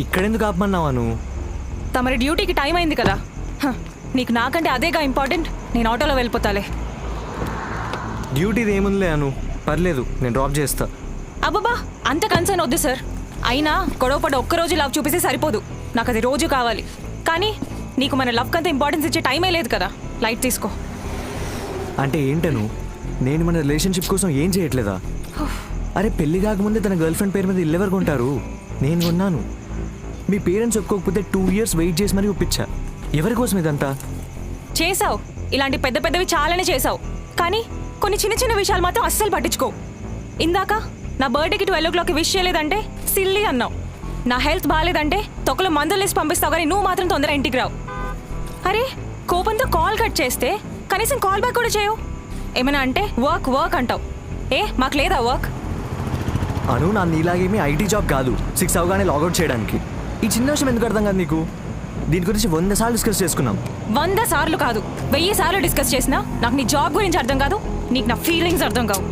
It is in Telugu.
ఇక్కడెందుకు ఆపమన్నావా నువ్వు? తమరి డ్యూటీకి టైం అయింది కదా. నీకు నాకంటే అదేగా ఇంపార్టెంట్. నేను ఆటోలో వెళ్ళిపోతాలే. డ్యూటీది ఏముందిలే అను, పర్లేదు, నేను డ్రాప్ చేస్తా. అబ్బబ్బా, అంత కన్సర్న్ వద్దు సార్. అయినా గొడవపడి ఒక్కరోజు లవ్ చూపిస్తే సరిపోదు. నాకు అది రోజు కావాలి. కానీ నీకు మన లవ్కి అంత ఇంపార్టెన్స్ ఇచ్చే టైమే లేదు కదా. లైట్ తీసుకో. అంటే ఏంటను, నేను మన రిలేషన్షిప్ కోసం ఏం చేయట్లేదా? అరే పెళ్లి కాకముందే తన గర్ల్ ఫ్రెండ్ పేరు మీద ఇల్లు ఎవరు కొంటారు? నేను కొన్నాను. మీ పేరెంట్స్ ఒప్పుకోకపోతే 2 years వెయిట్ చేసి మరీ ఒప్పించా. ఎవరి కోసం ఇదంతా? చేసావు, ఇలాంటి పెద్ద పెద్దవి చాలానే చేసావు. కానీ కొన్ని చిన్న చిన్న విషయాలు మాత్రం అస్సలు పట్టించుకో. ఇందాక నా బర్త్డేకి 12 o'clock విష్ చేయలేదంటే సిల్లీ అన్నావు. నా హెల్త్ బాగాలేదంటే తొక్కలో మందులు వేసి పంపిస్తావు, కానీ నువ్వు మాత్రం తొందరగా ఇంటికి రావు. అరే కోపంతో కాల్ కట్ చేస్తే కనీసం కాల్ బ్యాక్ కూడా చేయవు. ఏమైనా అంటే వర్క్ వర్క్ అంటావు. మాకు లేదా వర్క్? అను, నా నీలాగేమీ ఐటీ జాబ్ కాదు 6 అవగానే లాగౌట్ చేయడానికి. ఈ చిన్న విషయం ఎందుకు అర్థం కాదు నీకు? దీని గురించి 100 సార్లు డిస్కస్ చేసుకున్నాం. 100 సార్లు కాదు, 1000 సార్లు డిస్కస్ చేసినా నాకు నీ జాబ్ గురించి అర్థం కాదు, నీకు నా ఫీలింగ్స్ అర్థం కావు.